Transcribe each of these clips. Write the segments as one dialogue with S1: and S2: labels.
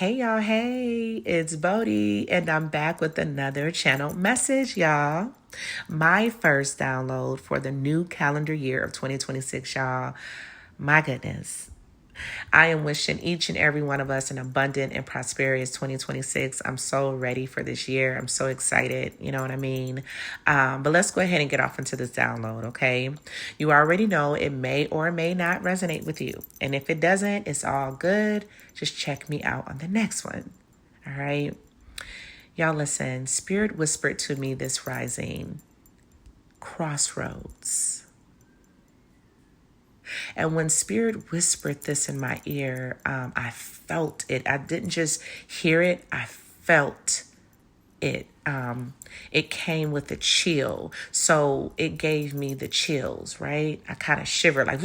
S1: Hey y'all, hey, it's Bodhi, and I'm back with another channel message, y'all. My first download for the new calendar year of 2026, y'all. My goodness. I am wishing each and every one of us an abundant and prosperous 2026. I'm so ready for this year. I'm so excited. You know what I mean? But let's go ahead and get off into this download, okay? You already know it may or may not resonate with you. And if it doesn't, it's all good. Just check me out on the next one. All right? Y'all listen, Spirit whispered to me this rising, crossroads. And when Spirit whispered this in my ear, I felt it. I didn't just hear it, I felt it. It came with a chill. So it gave me the chills, right? I kind of shivered like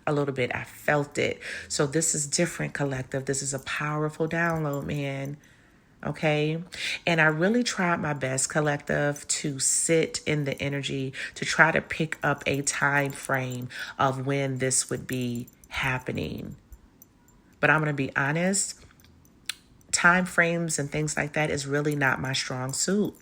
S1: a little bit. I felt it. So this is different, collective. This is a powerful download, man. Okay. And I really tried my best, collective, to sit in the energy to try to pick up a time frame of when this would be happening. But I'm going to be honest, time frames and things like that is really not my strong suit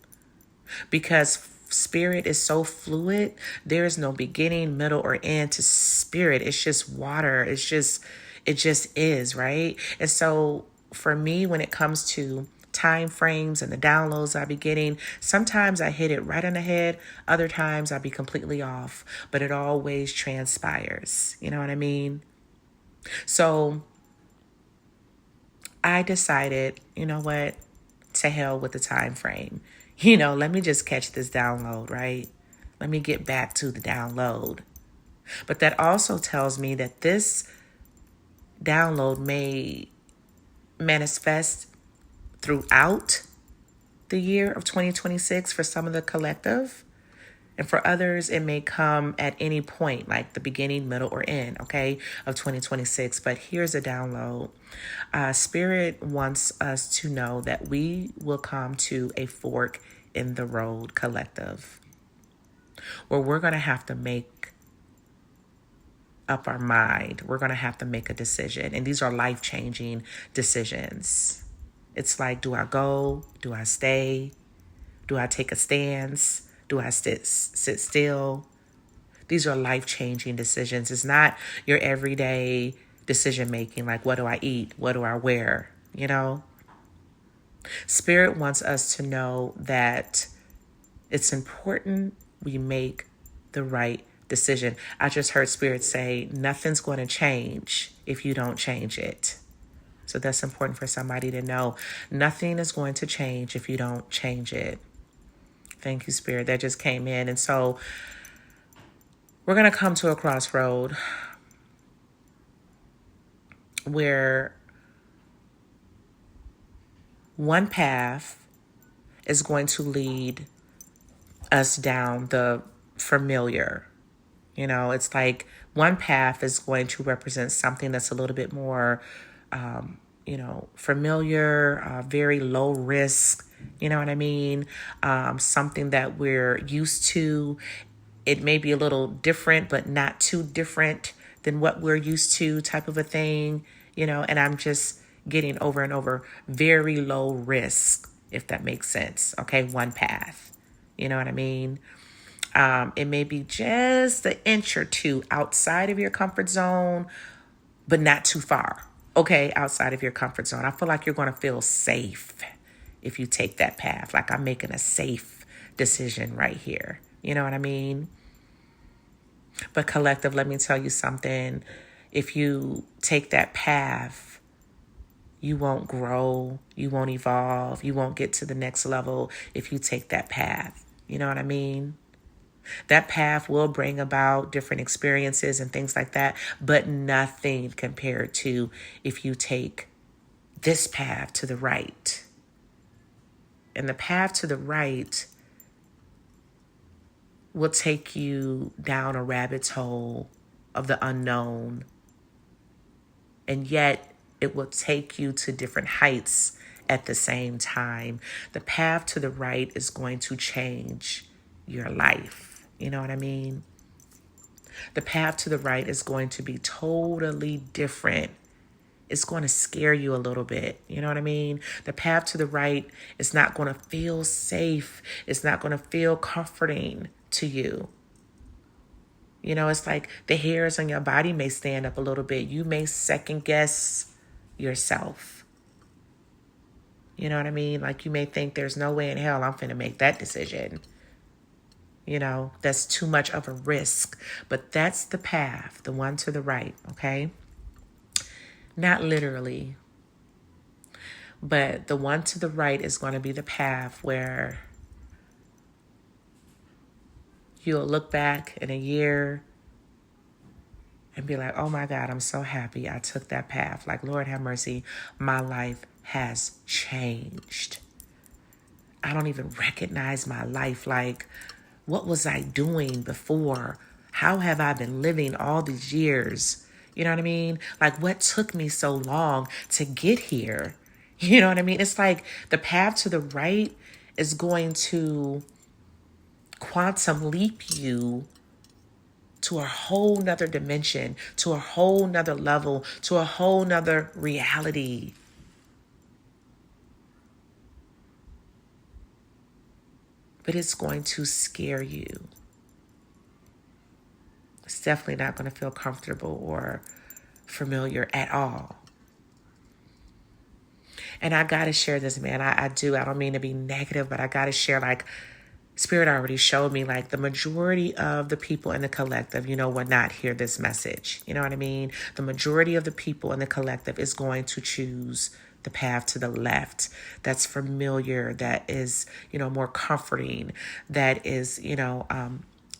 S1: because spirit is so fluid. There is no beginning, middle, or end to spirit. It's just water. It just is, right? And so for me, when it comes to time frames and the downloads I be getting, sometimes I hit it right on the head. Other times I be completely off, but it always transpires. You know what I mean? So I decided, you know what? To hell with the time frame. Let me just catch this download, right? Let me get back to the download. But that also tells me that this download may manifest throughout the year of 2026 for some of the collective. And for others, it may come at any point, like the beginning, middle, or end, okay, of 2026. But here's a download. Spirit wants us to know that we will come to a fork in the road, collective, where we're going to have to make up our mind. We're going to have to make a decision. And these are life-changing decisions. It's like, do I go? Do I stay? Do I take a stance? Do I sit still? These are life-changing decisions. It's not your everyday decision making, like what do I eat? What do I wear? Spirit wants us to know that it's important we make the right decision. I just heard Spirit say, nothing's going to change if you don't change it. So that's important for somebody to know. Nothing is going to change if you don't change it. Thank you, Spirit. That just came in. And so we're going to come to a crossroad where one path is going to lead us down the familiar. It's like one path is going to represent something that's a little bit more familiar, very low risk, you know what I mean? Something that we're used to. It may be a little different, but not too different than what we're used to, type of a thing, and I'm just getting over and over very low risk, if that makes sense. Okay. One path, you know what I mean? It may be just an inch or two outside of your comfort zone, but not too far. Okay, outside of your comfort zone. I feel like you're going to feel safe if you take that path. Like I'm making a safe decision right here. You know what I mean? But collective, let me tell you something. If you take that path, you won't grow, you won't evolve, you won't get to the next level if you take that path. You know what I mean? That path will bring about different experiences and things like that, but nothing compared to if you take this path to the right. And the path to the right will take you down a rabbit's hole of the unknown. And yet it will take you to different heights at the same time. The path to the right is going to change your life. You know what I mean? The path to the right is going to be totally different it's going to scare you a little bit. You know what I mean? The path to the right is not going to feel safe. It's not going to feel comforting to you. You know, it's like the hairs on your body may stand up a little bit. You may second guess yourself. You know what I mean? Like you may think there's no way in hell I'm finna make that decision. You know, that's too much of a risk. But that's the path, the one to the right, okay? Not literally. But the one to the right is going to be the path where you'll look back in a year and be like, oh my God, I'm so happy I took that path. Like, Lord have mercy, my life has changed. I don't even recognize my life. Like, what was I doing before? How have I been living all these years? You know what I mean? Like, what took me so long to get here? You know what I mean? It's like the path to the right is going to quantum leap you to a whole nother dimension, to a whole nother level, to a whole nother reality. But it's going to scare you. It's definitely not going to feel comfortable or familiar at all. And I got to share this, man. I do. I don't mean to be negative, but I got to share, like, Spirit already showed me, like, the majority of the people in the collective, you know, will not hear this message. You know what I mean? The majority of the people in the collective is going to choose the path to the left. That's familiar. That is, you know, more comforting. That is, you know,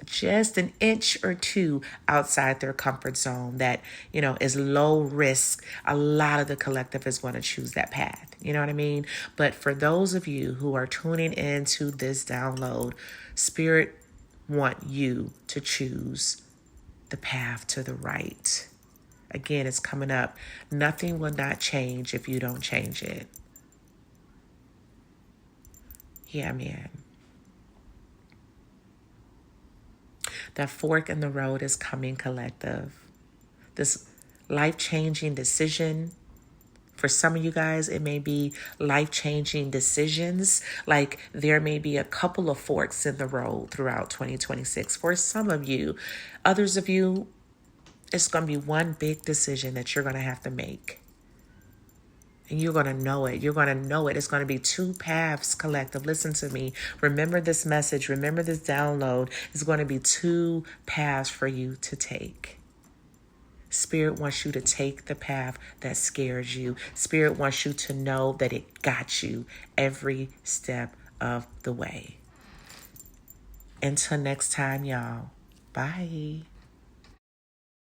S1: just an inch or two outside their comfort zone, that, you know, is low risk. A lot of the collective is going to choose that path. You know what I mean? But for those of you who are tuning into this download, Spirit want you to choose the path to the right. Again, it's coming up. Nothing will not change if you don't change it. Yeah, man. That fork in the road is coming, collective. This life-changing decision. For some of you guys, it may be life-changing decisions. Like there may be a couple of forks in the road throughout 2026. For some of you, others of you, it's going to be one big decision that you're going to have to make. And you're going to know it. You're going to know it. It's going to be two paths, collective. Listen to me. Remember this message. Remember this download. It's going to be two paths for you to take. Spirit wants you to take the path that scares you. Spirit wants you to know that it got you every step of the way. Until next time, y'all. Bye.